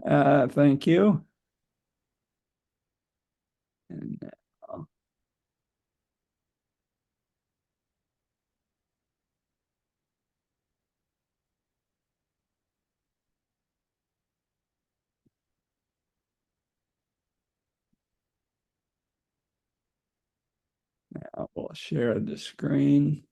Thank you. And I will share the screen.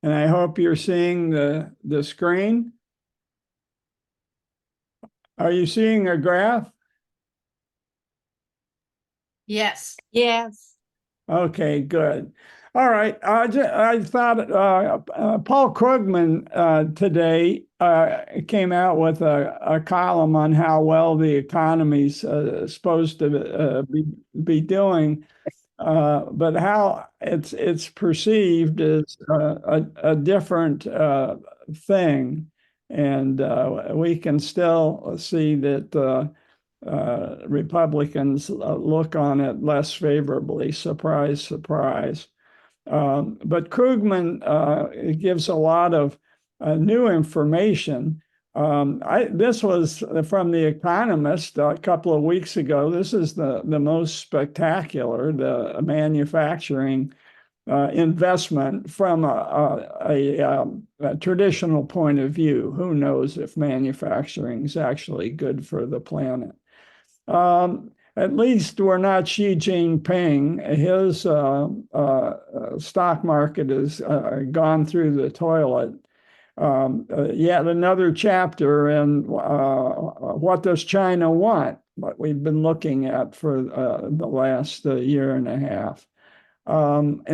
And I hope you're seeing the screen. Are you seeing a graph? Yes. Yes. Okay, good. All right. I thought Paul Krugman today came out with a column on how well the economy's supposed to be doing, but how it's perceived is a different thing, and we can still see that. Republicans look on it less favorably. Surprise, surprise. But Krugman gives a lot of new information. This was from The Economist a couple of weeks ago. This is the most spectacular, the manufacturing investment from a traditional point of view. Who knows if manufacturing is actually good for the planet? At least we're not Xi Jinping. His stock market has gone through the toilet. Yet another chapter in what does China want? What we've been looking at for the last year and a half. And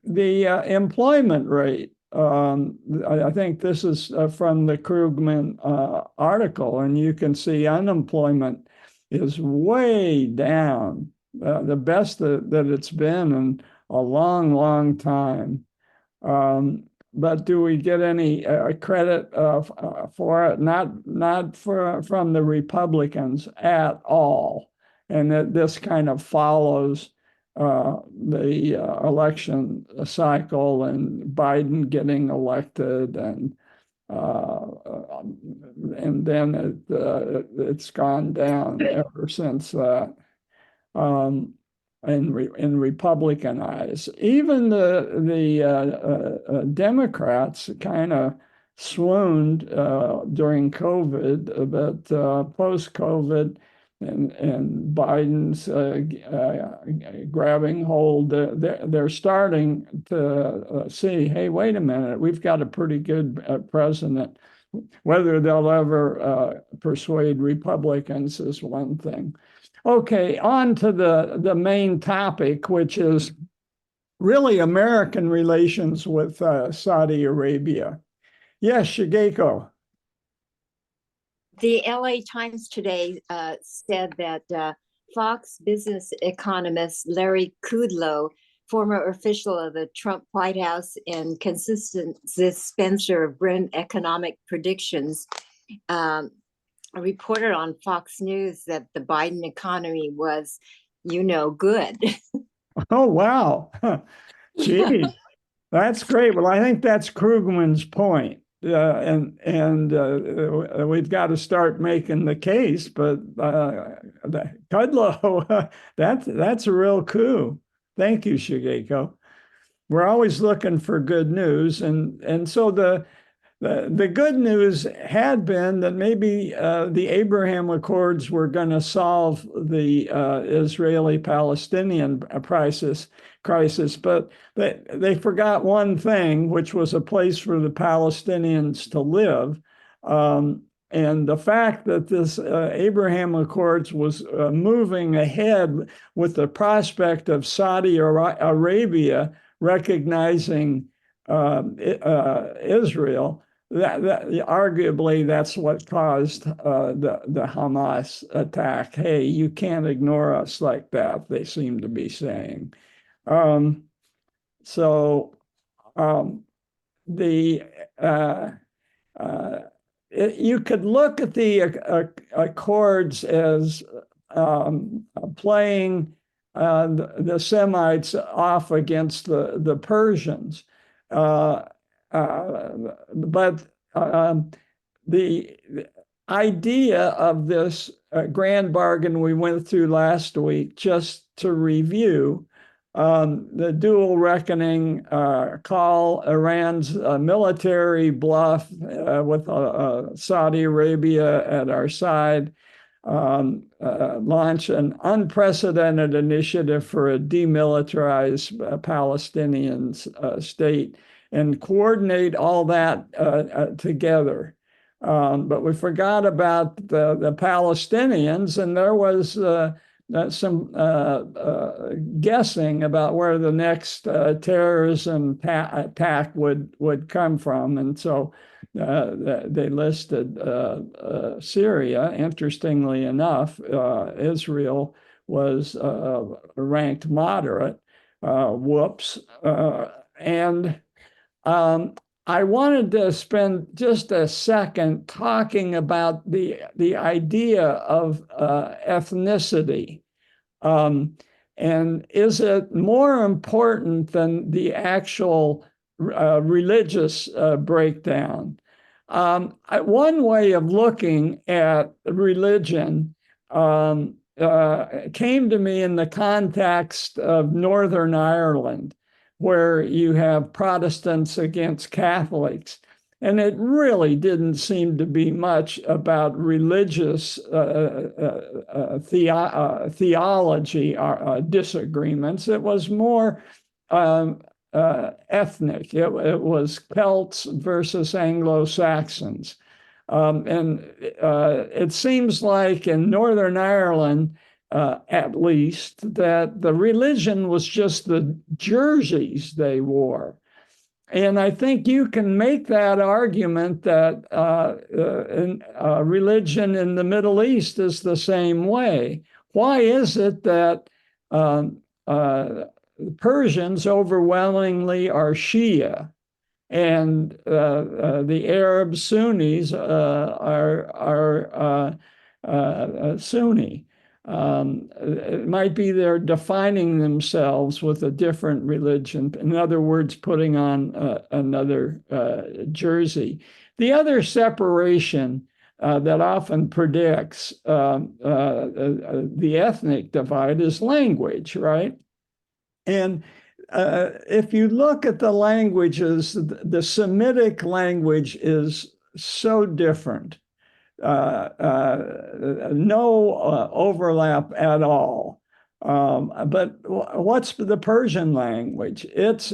the employment rate. I think this is from the Krugman article, and you can see unemployment is way down, the best that it's been in a long, long time. But do we get any credit for it? Not from the Republicans at all. And that this kind of follows the election cycle and Biden getting elected, and then it's gone down ever since that. In Republican eyes, even the Democrats kind of swooned during COVID, but post-COVID and Biden's grabbing hold, they're starting to see, hey, wait a minute, we've got a pretty good president. Whether they'll ever persuade Republicans is one thing. Okay, on to the main topic, which is really American relations with Saudi Arabia. Yes, Shigeko. The LA Times today said that Fox business economist Larry Kudlow, former official of the Trump White House and consistent dispenser of grim economic predictions, reported on Fox News that the Biden economy was, good. Oh, wow. Gee, that's great. Well, I think that's Krugman's point. And we've got to start making the case, but Kudlow, that's a real coup. Thank you, Shigeko. We're always looking for good news, and so the good news had been that maybe the Abraham Accords were going to solve the Israeli-Palestinian crisis, but they forgot one thing, which was a place for the Palestinians to live. And the fact that this Abraham Accords was moving ahead with the prospect of Saudi Arabia recognizing Israel, that arguably that's what caused the Hamas attack. Hey, you can't ignore us like that, they seem to be saying. you could look at the Accords as playing the Semites off against the Persians. But the idea of this grand bargain we went through last week, just to review, the dual reckoning, call Iran's military bluff with Saudi Arabia at our side, launch an unprecedented initiative for a demilitarized Palestinian state, and coordinate all that together. But we forgot about the Palestinians, and there was some guessing about where the next terrorism attack would come from. And so they listed Syria. Interestingly enough, Israel was ranked moderate. Whoops. And I wanted to spend just a second talking about the idea of ethnicity. And is it more important than the actual religious breakdown? One way of looking at religion came to me in the context of Northern Ireland, where you have Protestants against Catholics. And it really didn't seem to be much about religious theology disagreements. It was more ethnic. It was Celts versus Anglo-Saxons. And it seems like in Northern Ireland, at least, that the religion was just the jerseys they wore. And I think you can make that argument that religion in the Middle East is the same way. Why is it that Persians overwhelmingly are Shia, and the Arab Sunnis are Sunni? It might be they're defining themselves with a different religion. In other words, putting on another jersey. The other separation that often predicts the ethnic divide is language, right? And if you look at the languages, the Semitic language is so different. No overlap at all. But what's the Persian language? It's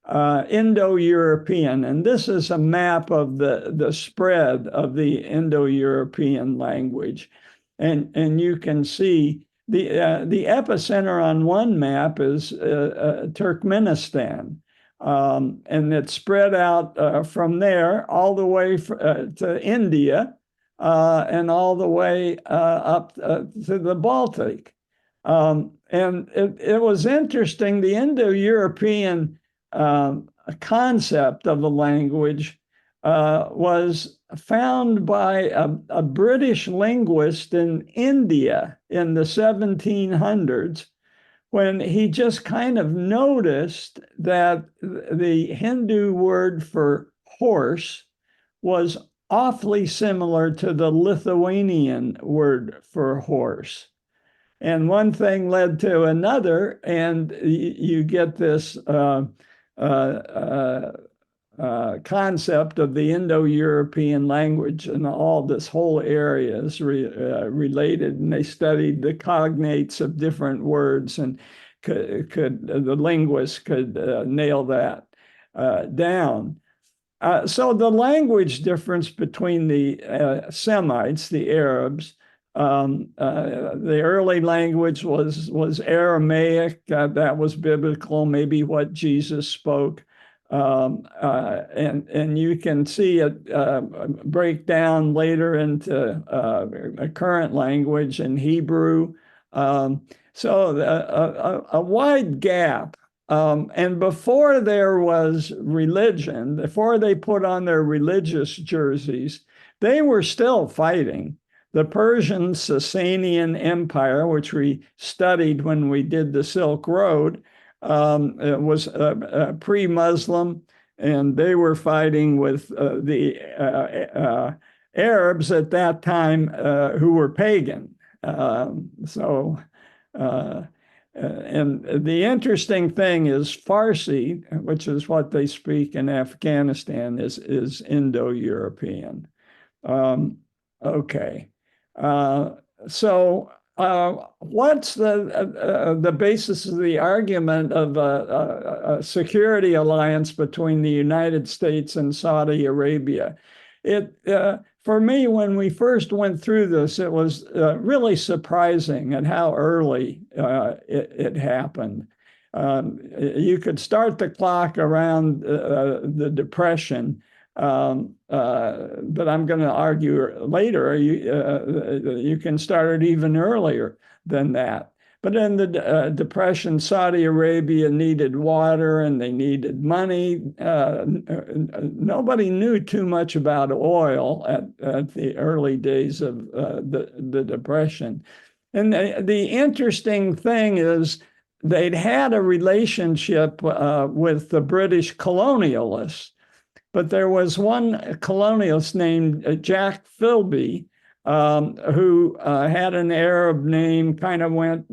Indo-European, and this is a map of the spread of the Indo-European language. And you can see the epicenter on one map is Turkmenistan. And it's spread out from there all the way to India, and all the way up to the Baltic. And it was interesting, the Indo-European concept of a language was found by a British linguist in India in the 1700s, when he just kind of noticed that the Hindu word for horse was awfully similar to the Lithuanian word for horse. And one thing led to another, and you get this concept of the Indo-European language, and all this whole area is related. And they studied the cognates of different words, and the linguists could nail that down. So the language difference between the Semites, the Arabs, the early language was Aramaic. That was biblical, maybe what Jesus spoke. And you can see it break down later into a current language in Hebrew. So a wide gap. And before there was religion, before they put on their religious jerseys, they were still fighting. The Persian Sasanian Empire, which we studied when we did the Silk Road, was pre-Muslim, and they were fighting with the Arabs at that time who were pagan. And the interesting thing is Farsi, which is what they speak in Afghanistan, is Indo-European. Okay. What's the basis of the argument of a security alliance between the United States and Saudi Arabia? For me, when we first went through this, it was really surprising at how early it happened. You could start the clock around the Depression, but I'm going to argue later you can start it even earlier than that. But in the Depression, Saudi Arabia needed water and they needed money. Nobody knew too much about oil at the early days of the Depression. And the interesting thing is they'd had a relationship with the British colonialists. But there was one colonialist named Jack Philby who had an Arab name, kind of went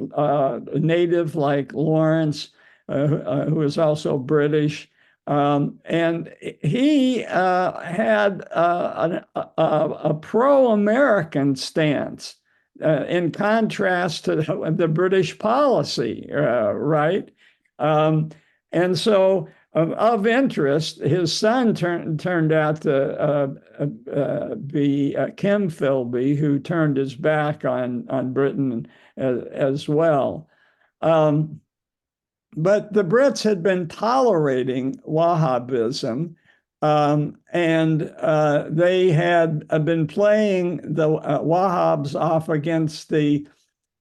native like Lawrence, who was also British. And he had a pro-American stance in contrast to the British policy, right? And so of interest, his son turned out to be Kim Philby, who turned his back on Britain as well. But the Brits had been tolerating Wahhabism, and they had been playing the Wahhabs off against the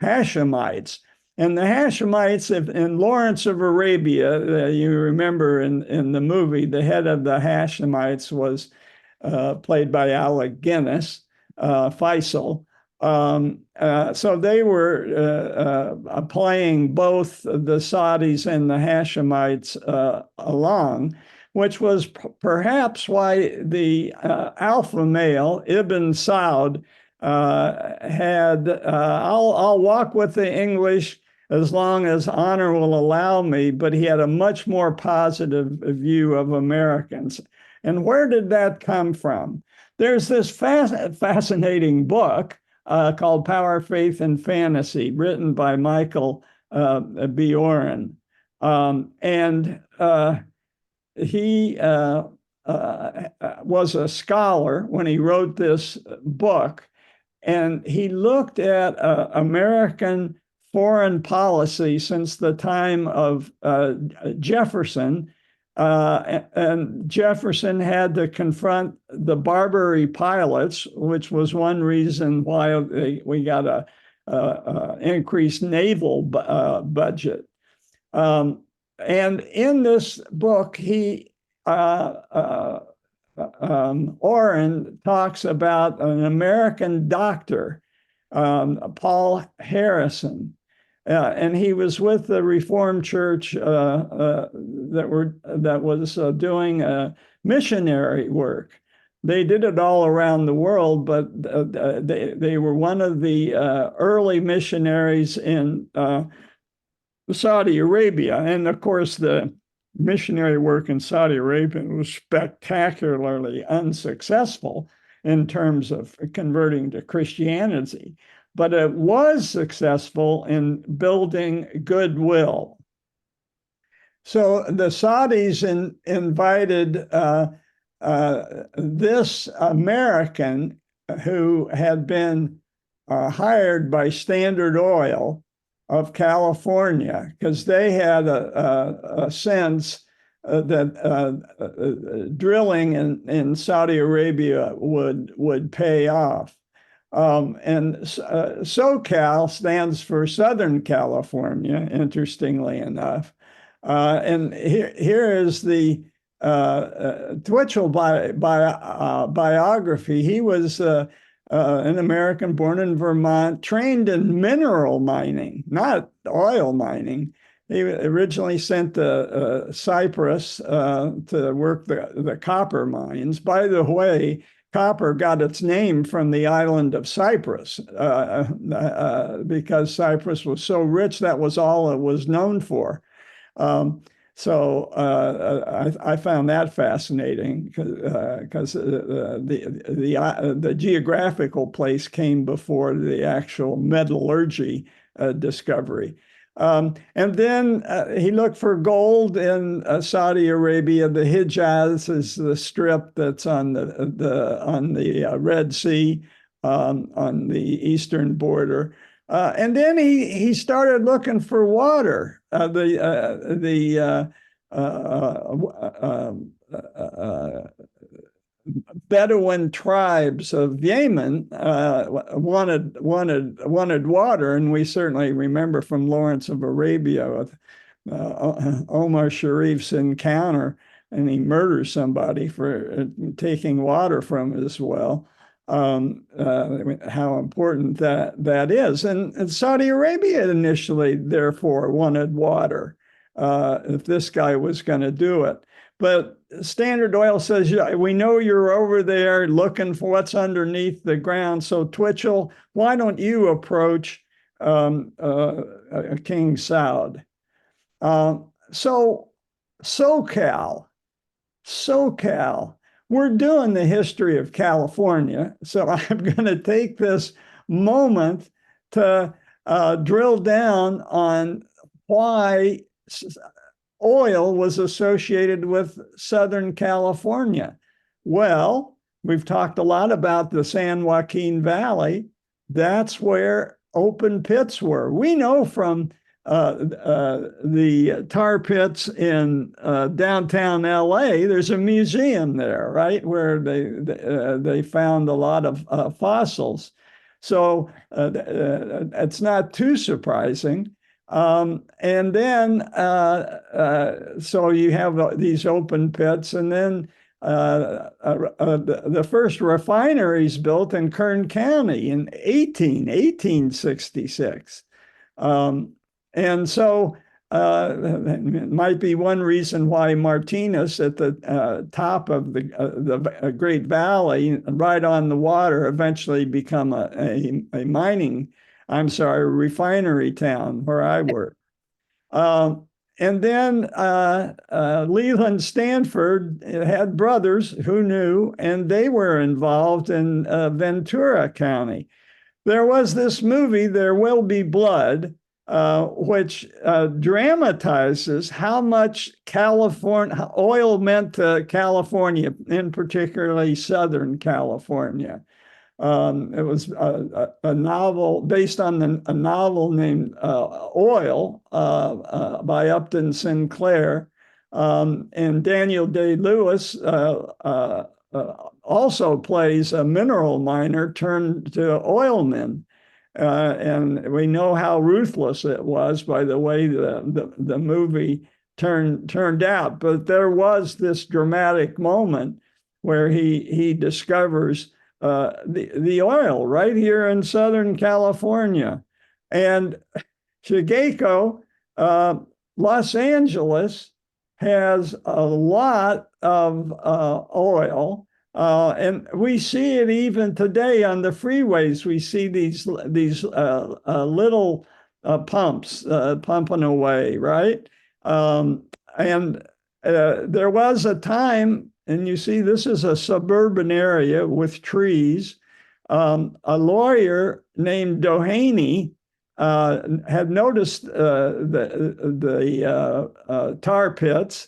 Hashemites. And the Hashemites in Lawrence of Arabia, you remember in the movie, the head of the Hashemites was played by Alec Guinness, Faisal. So they were playing both the Saudis and the Hashemites along, which was perhaps why the alpha male, Ibn Saud, had, I'll walk with the English as long as honor will allow me, but he had a much more positive view of Americans. And where did that come from? There's this fascinating book called Power, Faith, and Fantasy, written by Michael Bjorn. And he was a scholar when he wrote this book, and he looked at American foreign policy since the time of Jefferson, and Jefferson had to confront the Barbary pilots, which was one reason why we got a increased naval budget. And in this book, Orrin talks about an American doctor, Paul Harrison, and he was with the Reformed Church that was doing missionary work. They did it all around the world, but they were one of the early missionaries in Saudi Arabia. And of course, the missionary work in Saudi Arabia was spectacularly unsuccessful in terms of converting to Christianity, but it was successful in building goodwill. So the Saudis invited this American who had been hired by Standard Oil of California, because they had a sense that drilling in Saudi Arabia would pay off. And SoCal stands for Southern California, interestingly enough. And here is the Twitchell biography, he was an American born in Vermont, trained in mineral mining, not oil mining. He originally sent to Cyprus to work the copper mines. By the way, copper got its name from the island of Cyprus because Cyprus was so rich, that was all it was known for. So I found that fascinating because the geographical place came before the actual metallurgy discovery. And then he looked for gold in Saudi Arabia. The Hijaz is the strip that's on the Red Sea on the eastern border. And then he started looking for water. Bedouin tribes of Yemen wanted water, and we certainly remember from Lawrence of Arabia with Omar Sharif's encounter, and he murders somebody for taking water from his well. How important that is. And Saudi Arabia initially, therefore, wanted water if this guy was going to do it. But Standard Oil says, yeah, we know you're over there looking for what's underneath the ground. So Twitchell, why don't you approach King Saud? So SoCal, we're doing the history of California. So I'm going to take this moment to drill down on why oil was associated with Southern California. Well, we've talked a lot about the San Joaquin Valley. That's where open pits were. We know from the tar pits in downtown LA, there's a museum there, right, where they found a lot of fossils. So it's not too surprising. And then, so you have these open pits, and then the first refineries built in Kern County in 1866. And so it might be one reason why Martinez at the top of the Great Valley, right on the water, eventually become a refinery town where I work. And then Leland Stanford had brothers who knew, and they were involved in Ventura County. There was this movie, There Will Be Blood, which dramatizes how much California oil meant to California, in particularly Southern California. It was a novel based on a novel named Oil by Upton Sinclair. And Daniel Day-Lewis also plays a mineral miner turned to oilman. And we know how ruthless it was by the way the movie turned out. But there was this dramatic moment where he discovers the oil right here in Southern California. And Shigeiko, Los Angeles has a lot of oil. And we see it even today on the freeways. We see these little pumps pumping away, right? And there was a time, and you see this is a suburban area with trees. A lawyer named Doheny had noticed the tar pits,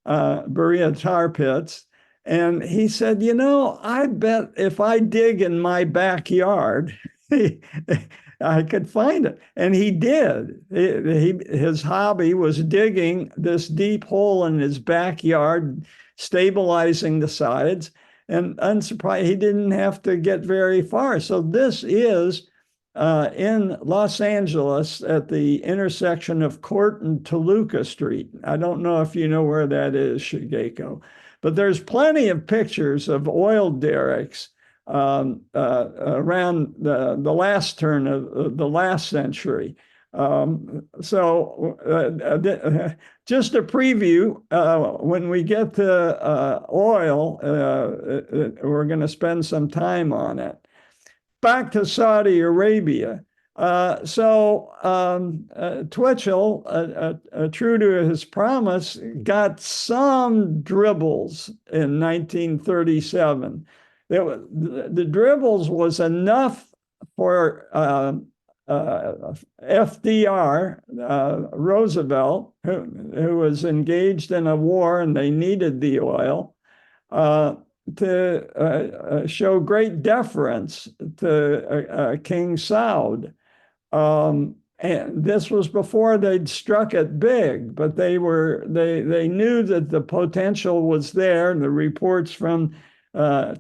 Berea tar pits. And he said, you know, I bet if I dig in my backyard, I could find it. And he did. His hobby was digging this deep hole in his backyard, stabilizing the sides. And unsurprised, he didn't have to get very far. So this is in Los Angeles at the intersection of Court and Toluca Street. I don't know if you know where that is, Shigeiko. But there's plenty of pictures of oil derricks around the last turn of the last century. Just a preview, when we get to oil, we're going to spend some time on it. Back to Saudi Arabia. Twitchell, true to his promise, got some dribbles in 1937. The dribbles was enough for FDR, Roosevelt, who was engaged in a war and they needed the oil, to show great deference to King Saud. And this was before they'd struck it big, but they knew that the potential was there, and the reports from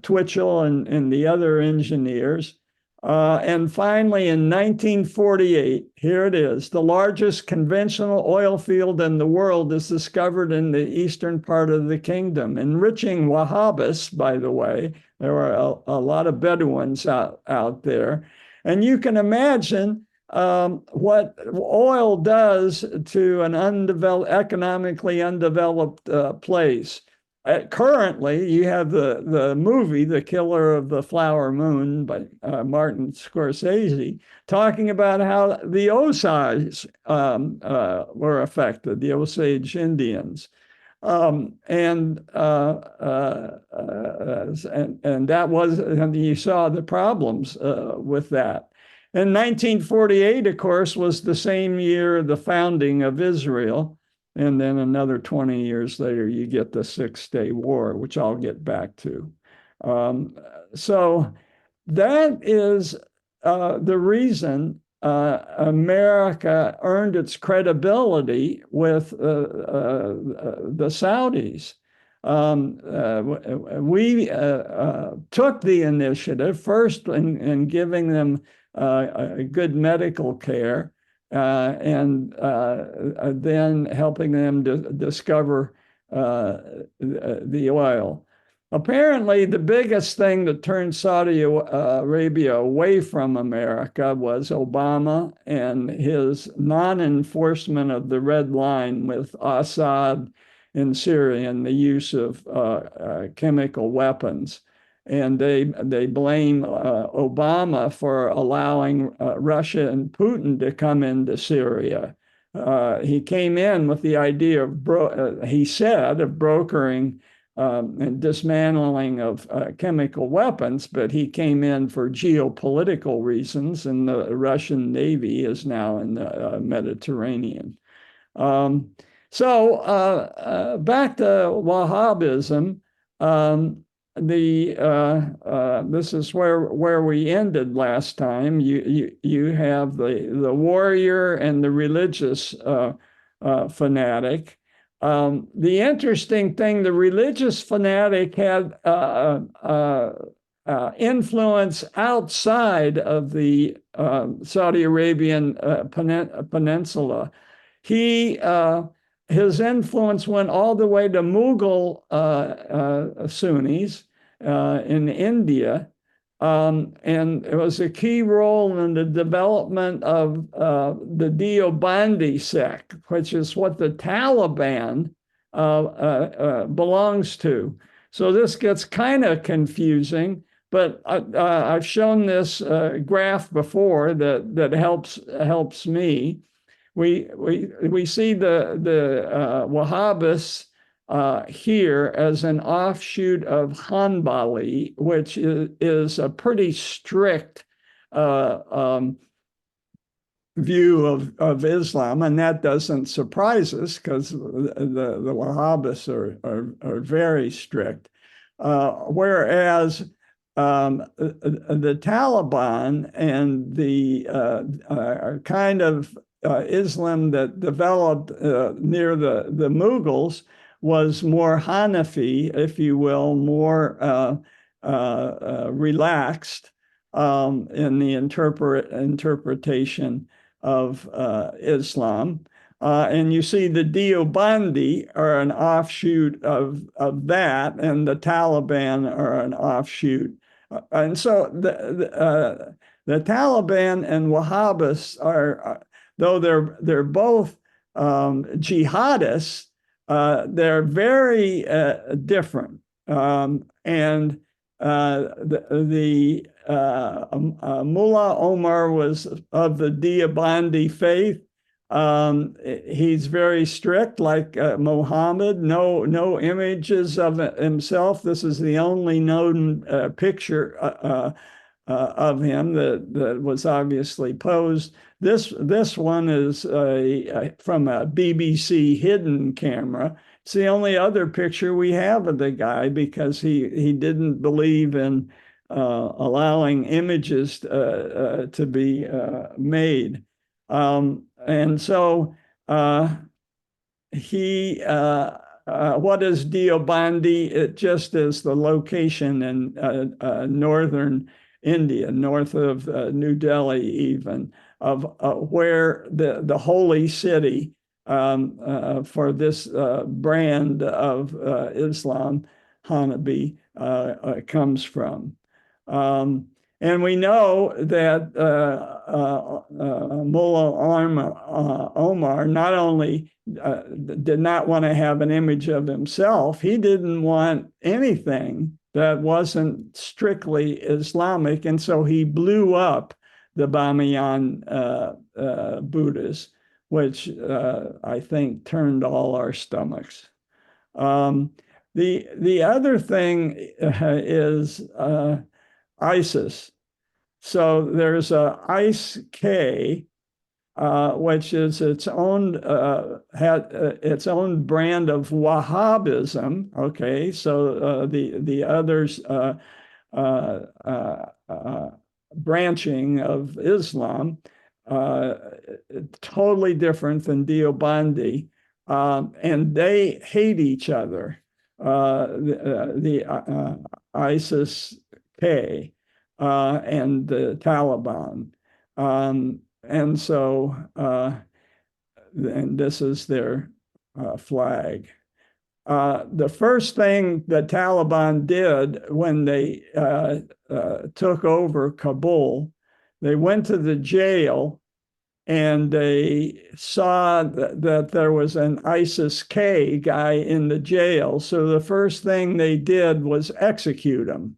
Twitchell and the other engineers. And finally, in 1948, here it is, the largest conventional oil field in the world is discovered in the eastern part of the kingdom, enriching Wahhabis, by the way. There were a lot of Bedouins out there. And you can imagine what oil does to an economically undeveloped place. Currently, you have the movie, The Killer of the Flower Moon by Martin Scorsese, talking about how the Osage were affected, the Osage Indians. And that was, and you saw the problems with that. And 1948, of course, was the same year the founding of Israel. And then another 20 years later, you get the Six-Day War, which I'll get back to. So that is the reason America earned its credibility with the Saudis. We took the initiative first in giving them good medical care, and then helping them to discover the oil. Apparently, the biggest thing that turned Saudi Arabia away from America was Obama and his non-enforcement of the red line with Assad in Syria and the use of chemical weapons. And they blame Obama for allowing Russia and Putin to come into Syria. He came in with the idea of, he said, of brokering and dismantling of chemical weapons, but he came in for geopolitical reasons, and the Russian Navy is now in the Mediterranean. Back to Wahhabism. This is where we ended last time. You have the warrior and the religious fanatic. The interesting thing, the religious fanatic had influence outside of the Saudi Arabian peninsula. His influence went all the way to Mughal Sunnis in India, and it was a key role in the development of the Deobandi sect, which is what the Taliban belongs to. So this gets kind of confusing, but I've shown this graph before that helps me. We see the Wahhabis here as an offshoot of Hanbali, which is a pretty strict view of Islam, and that doesn't surprise us because the Wahhabis are very strict. Whereas the Taliban and the kind of Islam that developed near the Mughals was more Hanafi, if you will, more relaxed in the interpretation of Islam. And you see the Deobandi are an offshoot of that, and the Taliban are an offshoot. And so the Taliban and Wahhabis are, though they're both jihadists, they're very different. And the Mullah Omar was of the Deobandi faith. He's very strict, like Muhammad. No images of himself. This is the only known picture of him that was obviously posed. This one is from a BBC hidden camera. It's the only other picture we have of the guy because he didn't believe in allowing images to be made. And so what is Deobandi? It just is the location in northern India, north of New Delhi, even, of where the holy city for this brand of Islam, Hanabi, comes from. And we know that Mullah Omar not only did not want to have an image of himself, he didn't want anything that wasn't strictly Islamic. And so he blew up the Bamiyan Buddhas, which I think turned all our stomachs. The other thing is ISIS. So there's a ISK, which is its own its own brand of Wahhabism. Okay, so the others branching of Islam, totally different than Deobandi, and they hate each other. The ISIS-K and the Taliban. And so, and this is their flag. The first thing the Taliban did when they took over Kabul, they went to the jail and they saw that there was an ISIS-K guy in the jail. So the first thing they did was execute him.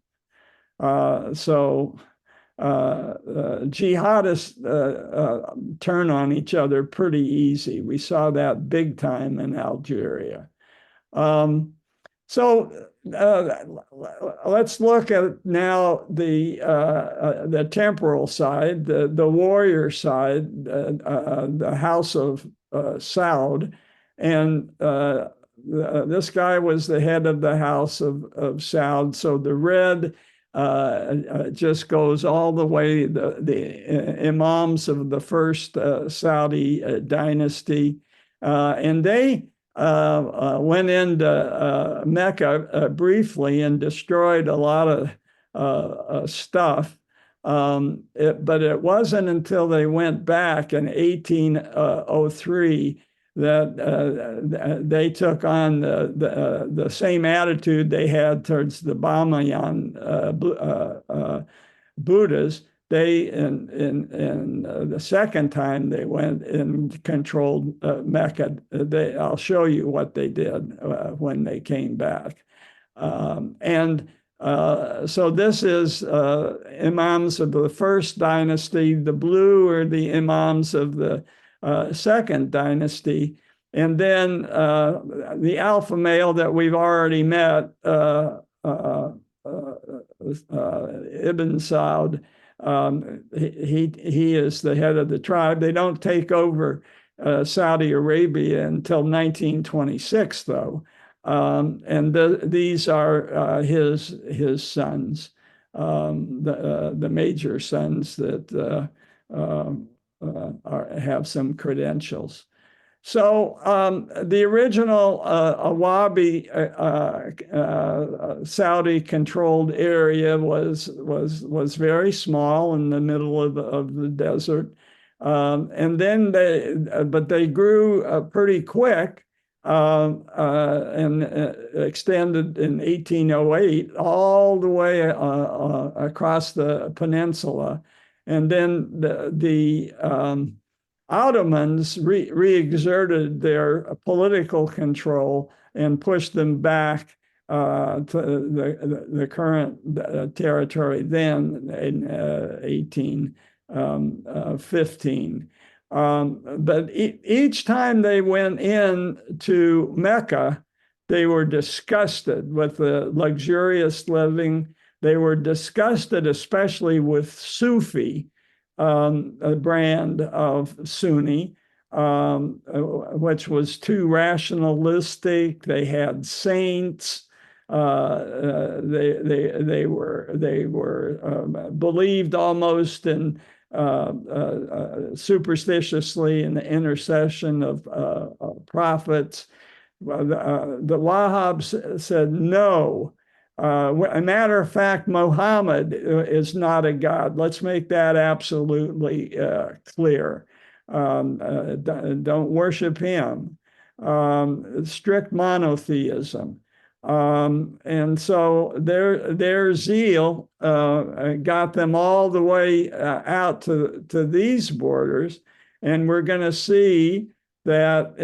Jihadists turn on each other pretty easy. We saw that big time in Algeria. Let's look at now the temporal side, the warrior side, the House of Saud, and this guy was the head of the House of Saud. So the red just goes all the way, the imams of the first Saudi dynasty, and they went into Mecca briefly and destroyed a lot of stuff. But it wasn't until they went back in 1803 that they took on the same attitude they had towards the Bamiyan Buddhas. They, in the second time they went and controlled Mecca, I'll show you what they did when they came back. So this is imams of the first dynasty. The blue are the imams of the second dynasty. And then the alpha male that we've already met, Ibn Saud, he is the head of the tribe. They don't take over Saudi Arabia until 1926, though. These are his sons, the major sons that have some credentials. So the original Awabi Saudi-controlled area was very small in the middle of the desert. And then but they grew pretty quick and extended in 1808 all the way across the peninsula. And then the Ottomans re-exerted their political control and pushed them back to the current territory then in 1815. But each time they went in to Mecca, they were disgusted with the luxurious living. They were disgusted, especially with Sufi, a brand of Sunni, which was too rationalistic. They had saints. They were believed almost in superstitiously in the intercession of prophets. The Wahhabis said no. A matter of fact, Muhammad is not a god. Let's make that absolutely clear. Don't worship him. Strict monotheism. And so their zeal got them all the way out to these borders. And we're going to see that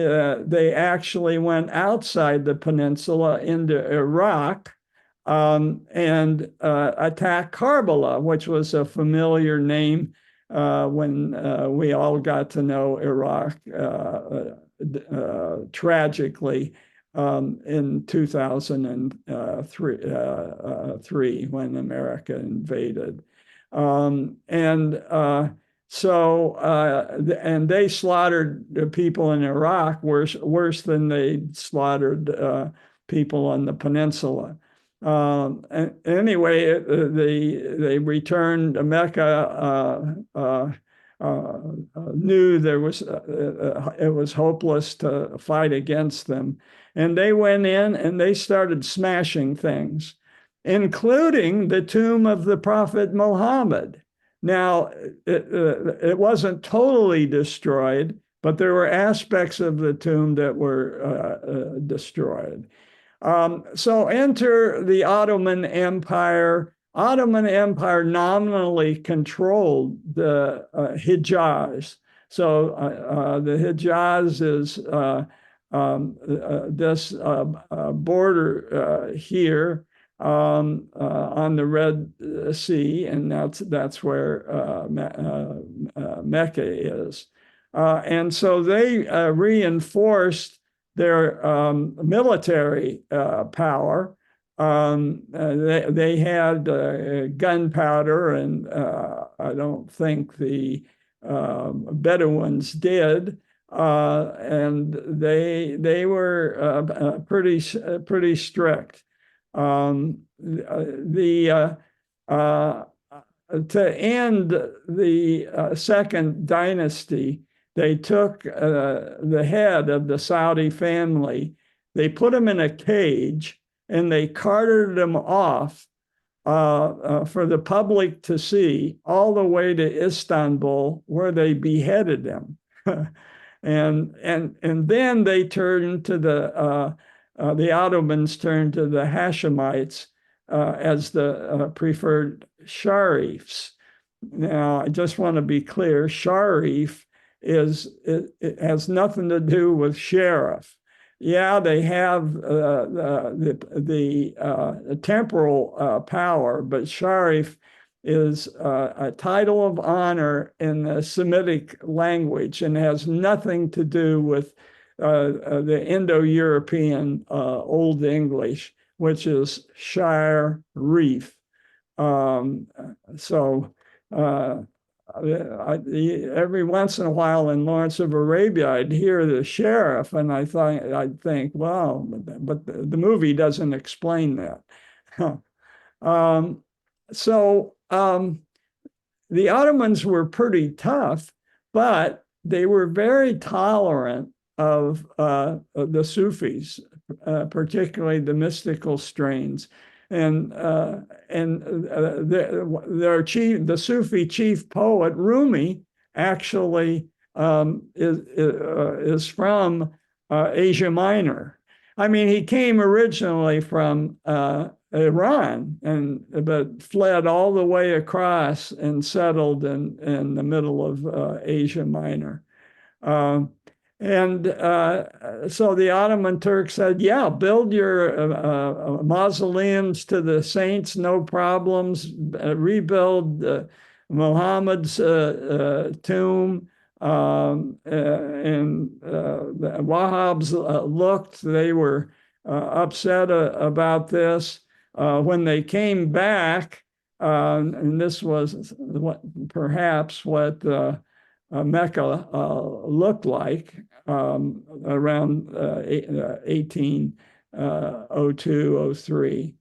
they actually went outside the peninsula into Iraq and attacked Karbala, which was a familiar name when we all got to know Iraq tragically in 2003 when America invaded. And they slaughtered the people in Iraq worse than they slaughtered people on the peninsula. Anyway, they returned to Mecca, knew it was hopeless to fight against them. And they went in and they started smashing things, including the tomb of the Prophet Muhammad. Now, it wasn't totally destroyed, but there were aspects of the tomb that were destroyed. So enter the Ottoman Empire. Ottoman Empire nominally controlled the Hijaz. So the Hijaz is this border here on the Red Sea, and that's where Mecca is. And so they reinforced their military power. They had gunpowder, and I don't think the Bedouins did. And they were pretty strict. To end the second dynasty, they took the head of the Saudi family, they put him in a cage, and they carted him off for the public to see all the way to Istanbul, where they beheaded him. And then they turned to the Ottomans turned to the Hashemites as the preferred sharifs. Now, I just want to be clear: sharif it has nothing to do with sheriff. Yeah, they have the temporal power, but sharif is a title of honor in the Semitic language and has nothing to do with the Indo-European Old English, which is shire reef. Every once in a while in Lawrence of Arabia, I'd hear the sheriff, and I'd think, wow, but the movie doesn't explain that. The Ottomans were pretty tough, but they were very tolerant of the Sufis, particularly the mystical strains. And the Sufi chief poet, Rumi, actually is from Asia Minor. I mean, he came originally from Iran, but fled all the way across and settled in the middle of Asia Minor. So the Ottoman Turks said, yeah, build your mausoleums to the saints, no problems. Rebuild Muhammad's tomb. The Wahhabs looked, they were upset about this. When they came back, and this was perhaps what Mecca looked like around 1802, 03.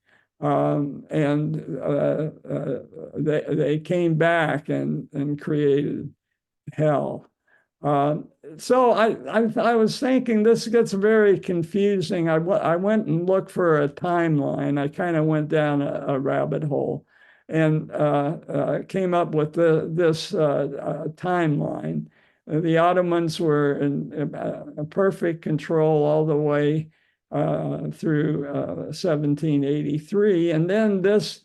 They came back and created hell. So I was thinking this gets very confusing. I went and looked for a timeline. I kind of went down a rabbit hole and came up with this timeline. The Ottomans were in perfect control all the way through 1783. And then this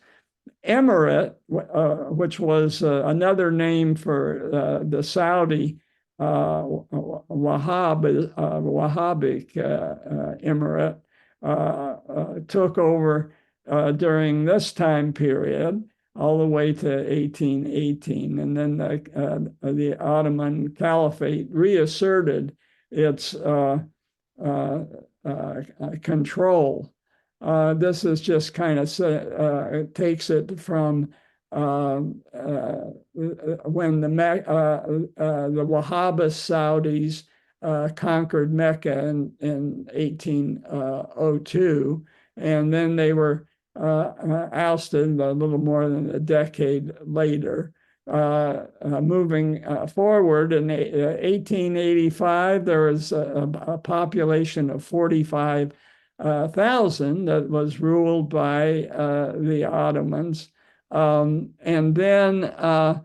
emirate, which was another name for the Saudi Wahhabic emirate, took over during this time period all the way to 1818. And then the Ottoman Caliphate reasserted its control. This is just kind of takes it from when the Wahhabis Saudis conquered Mecca in 1802, and then they were ousted a little more than a decade later. Moving forward in 1885, there was a population of 45,000 that was ruled by the Ottomans. And then the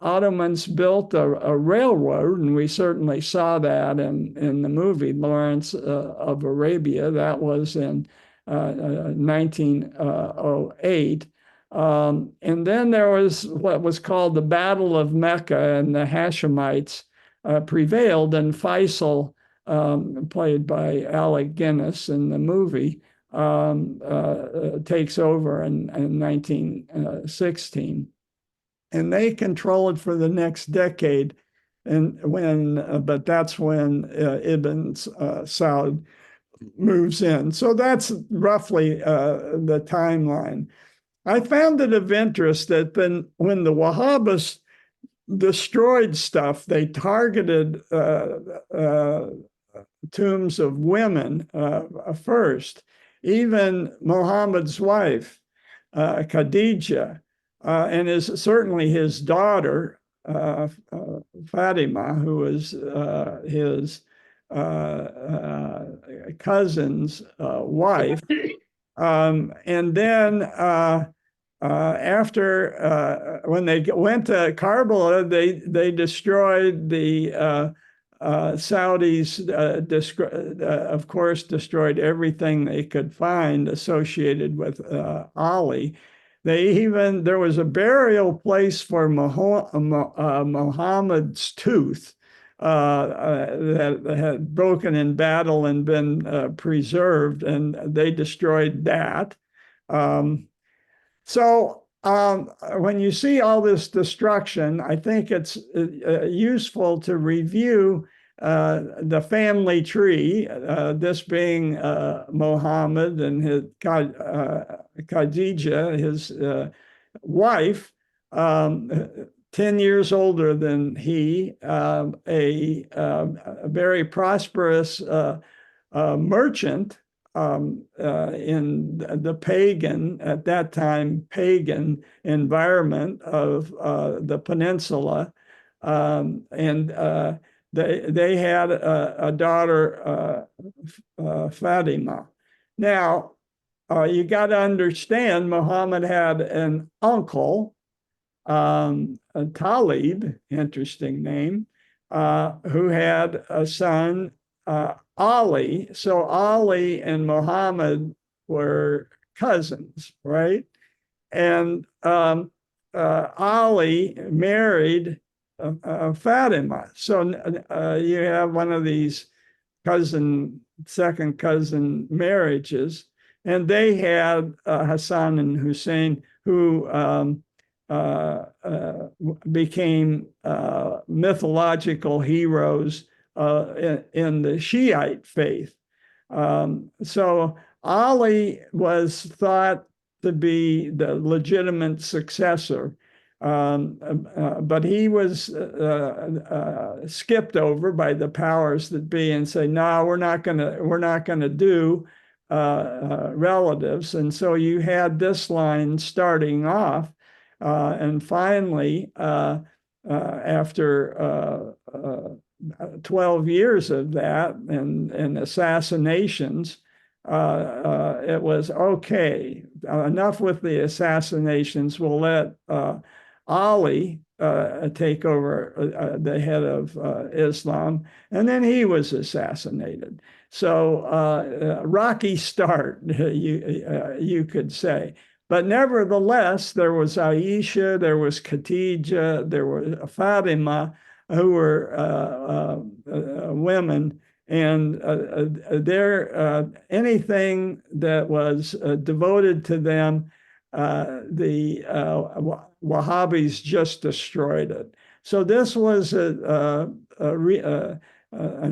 Ottomans built a railroad, and we certainly saw that in the movie Lawrence of Arabia. That was in 1908. And then there was what was called the Battle of Mecca, and the Hashemites prevailed, and Faisal, played by Alec Guinness in the movie, takes over in 1916. And they control it for the next decade. But that's when Ibn Saud moves in. So that's roughly the timeline. I found it of interest that when the Wahhabis destroyed stuff, they targeted tombs of women first. Even Muhammad's wife, Khadija, and certainly his daughter, Fatima, who was his cousin's wife. And then after, when they went to Karbala, they destroyed the Saudis, of course, destroyed everything they could find associated with Ali. There was a burial place for Muhammad's tooth that had broken in battle and been preserved, and they destroyed that. When you see all this destruction, I think it's useful to review the family tree, this being Muhammad and his Khadija, his wife, 10 years older than he, a very prosperous merchant in the pagan, at that time, pagan environment of the peninsula. They had a daughter, Fatima. Now, you got to understand, Muhammad had an uncle Talib, interesting name, who had a son, Ali. So Ali and Muhammad were cousins, right? And Ali married Fatima. So you have one of these second cousin marriages, and they had Hassan and Hussein, who became mythological heroes in the Shiite faith. So Ali was thought to be the legitimate successor, but he was skipped over by the powers that be and say, "No, we're not gonna do relatives." And so you had this line starting off, and finally, after 12 years of that and assassinations, it was okay. Enough with the assassinations. We'll let Ali take over the head of Islam, and then he was assassinated. So rocky start, you could say. But nevertheless, there was Aisha, there was Khadija, there was Fatima, who were women, and anything that was devoted to them, the Wahhabis just destroyed it. So this was an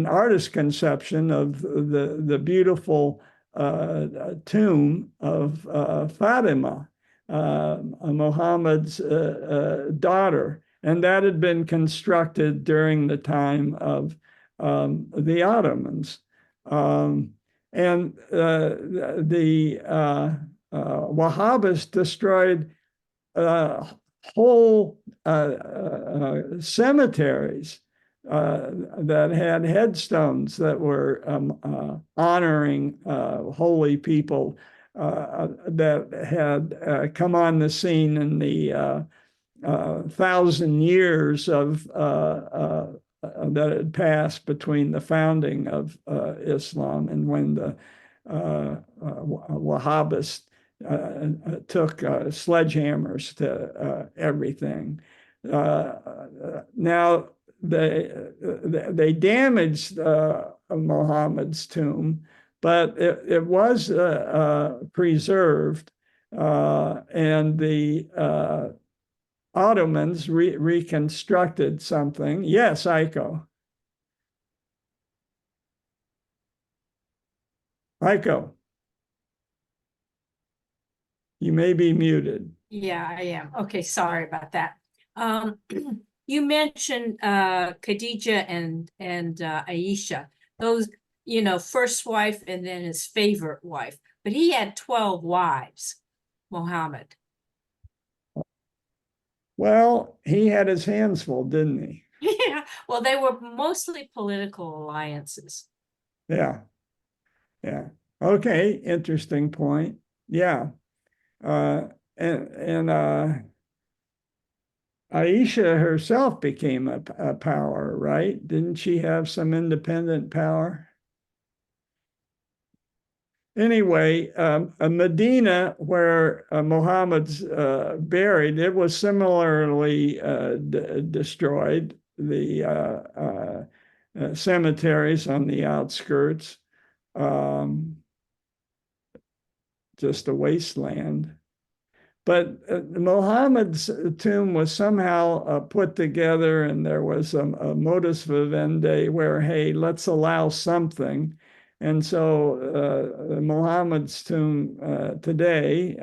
artist's conception of the beautiful tomb of Fatima, Muhammad's daughter. And that had been constructed during the time of the Ottomans. And the Wahhabis destroyed whole cemeteries that had headstones that were honoring holy people that had come on the scene in the 1,000 years of that had passed between the founding of Islam and when the Wahhabists took sledgehammers to everything. Now they damaged Muhammad's tomb, but it was preserved, and the Ottomans reconstructed something. Yes, Aiko. Aiko, you may be muted. Yeah, I am. Okay, sorry about that. You mentioned Khadija and Aisha, those, first wife and then his favorite wife, but he had 12 wives, Muhammad. Well, he had his hands full, didn't he? Yeah, well, they were mostly political alliances. Yeah. Okay, interesting point. Yeah. And Aisha herself became a power, right? Didn't she have some independent power? Anyway, Medina, where Muhammad's buried, it was similarly destroyed. The cemeteries on the outskirts, just a wasteland. But Muhammad's tomb was somehow put together, and there was a modus vivendi where, hey, let's allow something. And so Muhammad's tomb today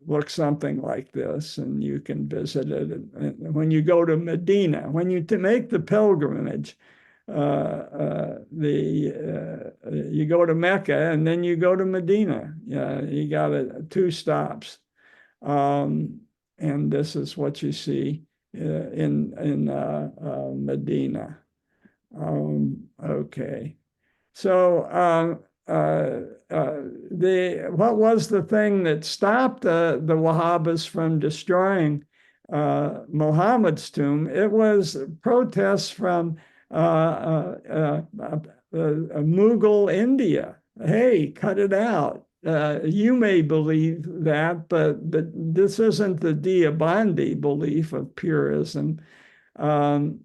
looks something like this, and you can visit it. And when you go to Medina, when you make the pilgrimage, you go to Mecca and then you go to Medina. You got 2 stops, and this is what you see in Medina. Okay, so what was the thing that stopped the Wahhabis from destroying Muhammad's tomb? It was protests from Mughal India. Hey, cut it out. You may believe that, but this isn't the Deobandi belief of purism. So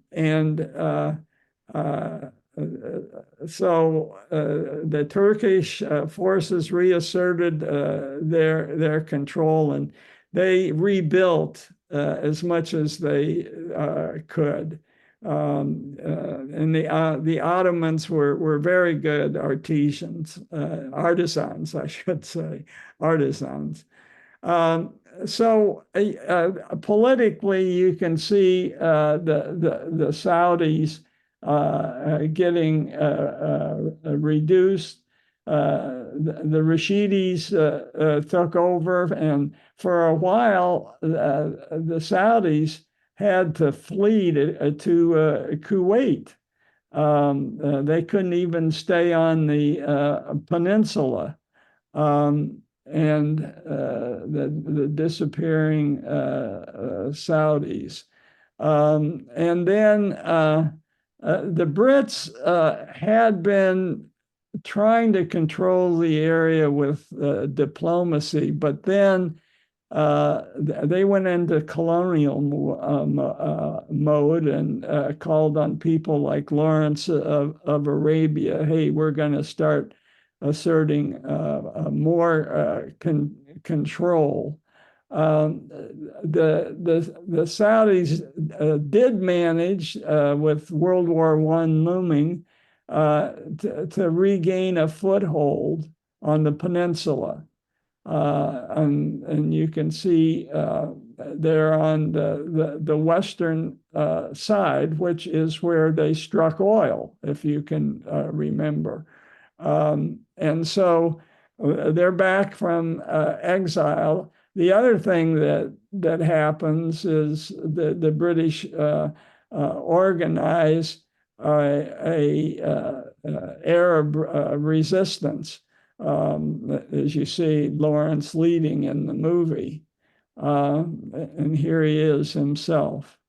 the Turkish forces reasserted their control, and they rebuilt as much as they could. And the Ottomans were very good artisans, I should say, artisans. So politically, you can see the Saudis getting reduced. The Rashidis took over, and for a while, the Saudis had to flee to Kuwait. They couldn't even stay on the peninsula. And the disappearing Saudis. And then the Brits had been trying to control the area with diplomacy, but then they went into colonial mode and called on people like Lawrence of Arabia. Hey, we're going to start asserting more control. The Saudis did manage, with World War I looming, to regain a foothold on the peninsula. And you can see there on the western side, which is where they struck oil, if you can remember. And so they're back from exile. The other thing that happens is the British organize a Arab resistance, as you see Lawrence leading in the movie. And here he is himself.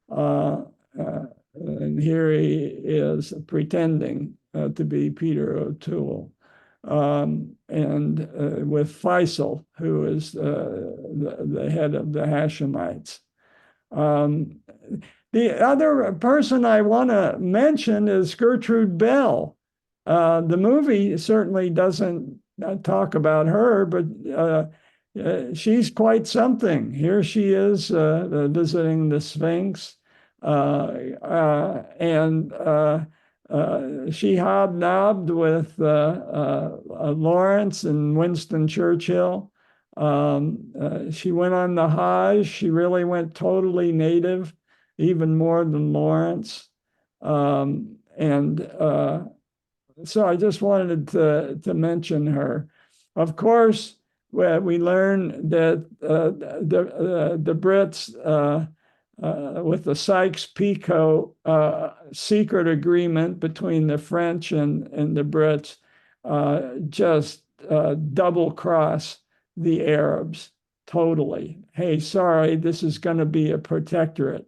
And here he is pretending to be Peter O'Toole, and with Faisal, who is the head of the Hashemites. The other person I want to mention is Gertrude Bell. The movie certainly doesn't talk about her, but she's quite something. Here she is visiting the Sphinx, and she hobnobbed with Lawrence and Winston Churchill. She went on the Hajj. She really went totally native, even more than Lawrence. So I just wanted to mention her. Of course, we learn that the Brits, with the Sykes-Picot secret agreement between the French and the Brits, just double-cross the Arabs totally. Hey, sorry, this is going to be a protectorate.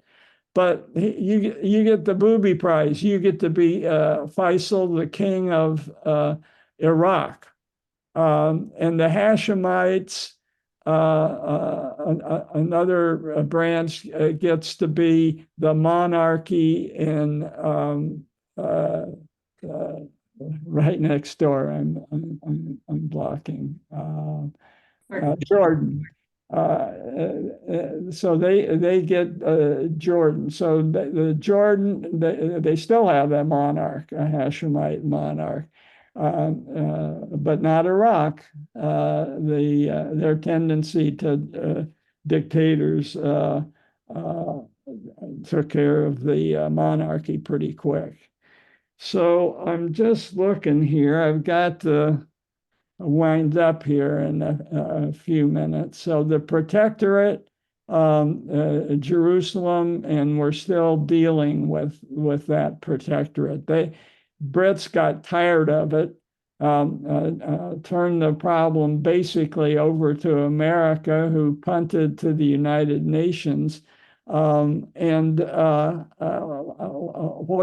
But you get the booby prize. You get to be Faisal, the king of Iraq. And the Hashemites, another branch, gets to be the monarchy in right next door. I'm blocking Jordan. So they get Jordan. So the Jordan, they still have a monarch, a Hashemite monarch. But not Iraq. Their tendency to dictators took care of the monarchy pretty quick. So I'm just looking here. I've got to wind up here in a few minutes. So the protectorate, Jerusalem, and we're still dealing with that protectorate. Brits got tired of it. turned the problem basically over to America, who punted to the United Nations. What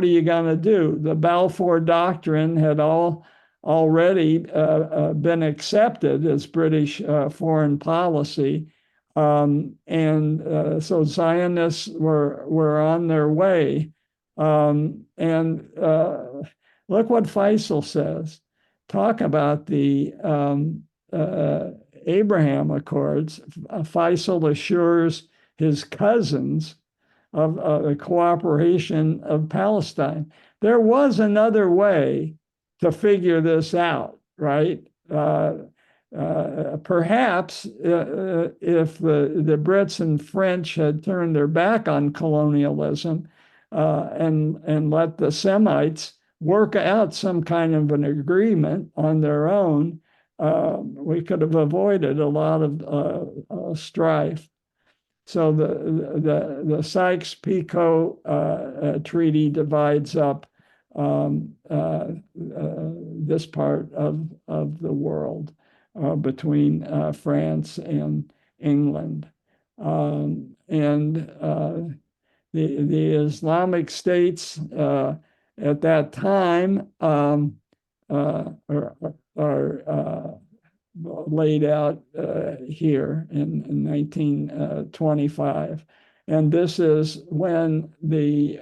are you going to do? The Balfour Doctrine had already been accepted as British foreign policy. So Zionists were on their way. Look what Faisal says. Talk about the Abraham Accords. Faisal assures his cousins of the cooperation of Palestine. There was another way to figure this out, right? Perhaps if the Brits and French had turned their back on colonialism and let the Semites work out some kind of an agreement on their own, we could have avoided a lot of strife. So the Sykes-Picot Treaty divides up this part of the world between France and England. The Islamic states at that time are laid out here in 1925. And this is when the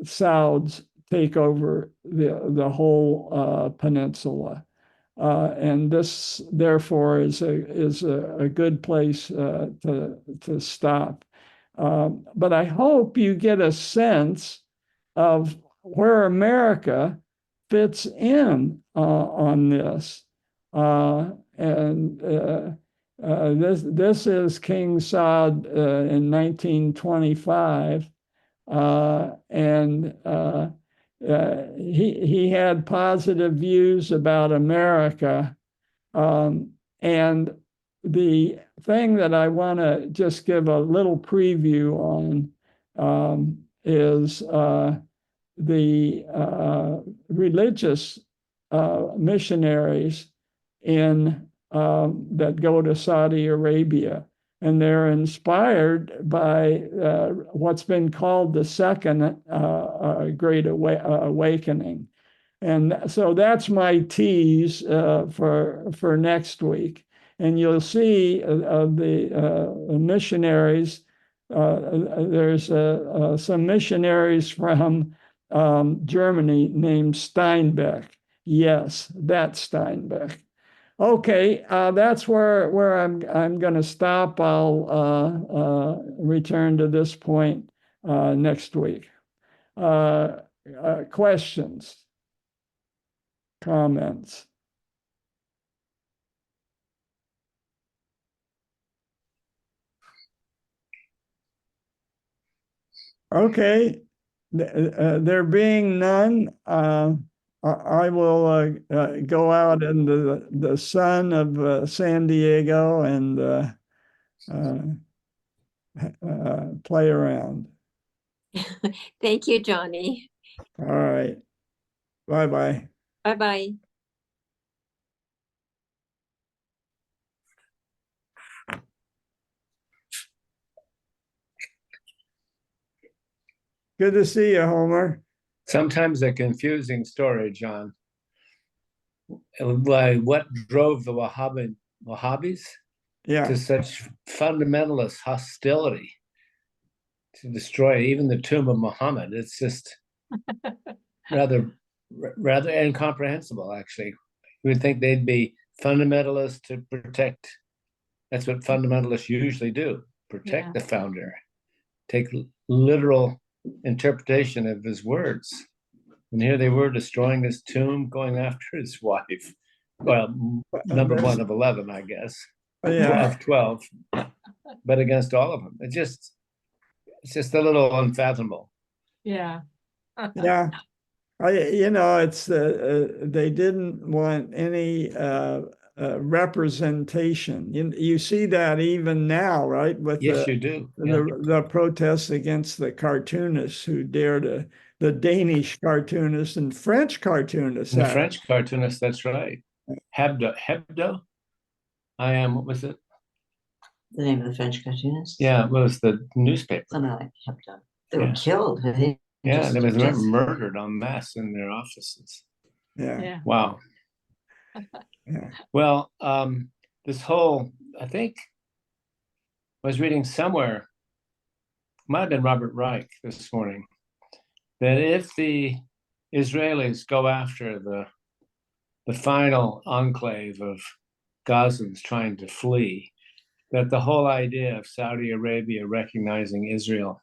Sauds take over the whole peninsula. And this, therefore, is a good place to stop. But I hope you get a sense of where America fits in on this. This is King Saud in 1925. He had positive views about America. And the thing that I want to just give a little preview on is the religious missionaries that go to Saudi Arabia. And they're inspired by what's been called the Second Great Awakening. And so that's my tease for next week. And you'll see the missionaries. There's some missionaries from Germany named Steinbeck. Yes, that's Steinbeck. Okay, that's where I'm going to stop. I'll return to this point next week. Questions, comments? Okay, there being none, I will go out into the sun of San Diego and play around. Thank you, Johnny. All right. Bye-bye. Bye-bye. Good to see you, Homer. Sometimes a confusing story, John. What drove the Wahhabis to such fundamentalist hostility to destroy even the tomb of Muhammad? It's just rather incomprehensible, actually. You would think they'd be fundamentalists to protect. That's what fundamentalists usually do, protect the founder, take literal interpretation of his words. And here they were destroying his tomb, going after his wife. Well, number one of 11, I guess, of 12, but against all of them. It's just a little unfathomable. Yeah. Yeah. It's they didn't want any representation. You see that even now, right? With yes, you do. The protests against the cartoonists who dare to the Danish cartoonist and French cartoonist. The French cartoonist, that's right. Hebdo. What was it? The name of the French cartoonist? Yeah, it was the newspaper. Something like Hebdo. They were Yeah. killed. I think. Yeah, they were Just- murdered en masse in their offices. Yeah. Yeah. Wow. Yeah. Well, this whole, I think, I was reading somewhere, might have been Robert Reich this morning, that if the Israelis go after the final enclave of Gazans trying to flee, that the whole idea of Saudi Arabia recognizing Israel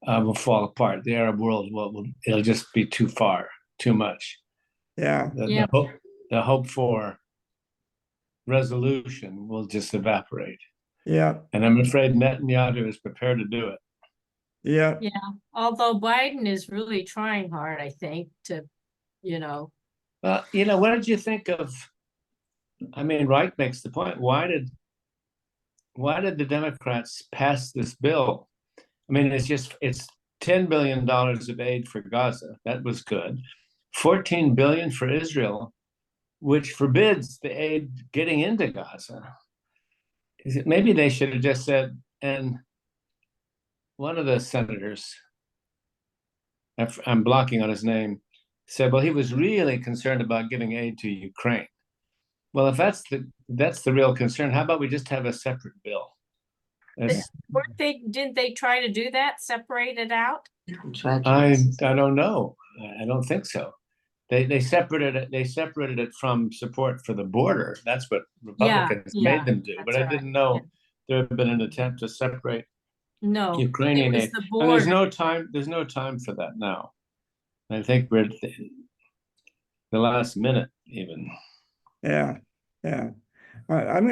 will fall apart. The Arab world it'll just be too far, too much. Yeah. Yeah. The hope for resolution will just evaporate. Yeah. And I'm afraid Netanyahu is prepared to do it. Yeah. Yeah, although Biden is really trying hard, I think, to, you know. Well, what did you think of? I mean, Reich makes the point. Why did the Democrats pass this bill? I mean, it's $10 billion of aid for Gaza. That was good. 14 billion for Israel, which forbids the aid getting into Gaza. Maybe they should have just said, and one of the senators, I'm blocking on his name, said, well, he was really concerned about giving aid to Ukraine. Well, if that's the real concern, how about we just have a separate bill? Didn't they try to do that, separate it out? I don't know. I don't think so. They separated it from support for the border. That's what Republicans made them do. But I didn't know there had been an attempt to separate Ukrainian aid. And there's no time for that now. I think we're at the last minute even. Yeah. Yeah. I'm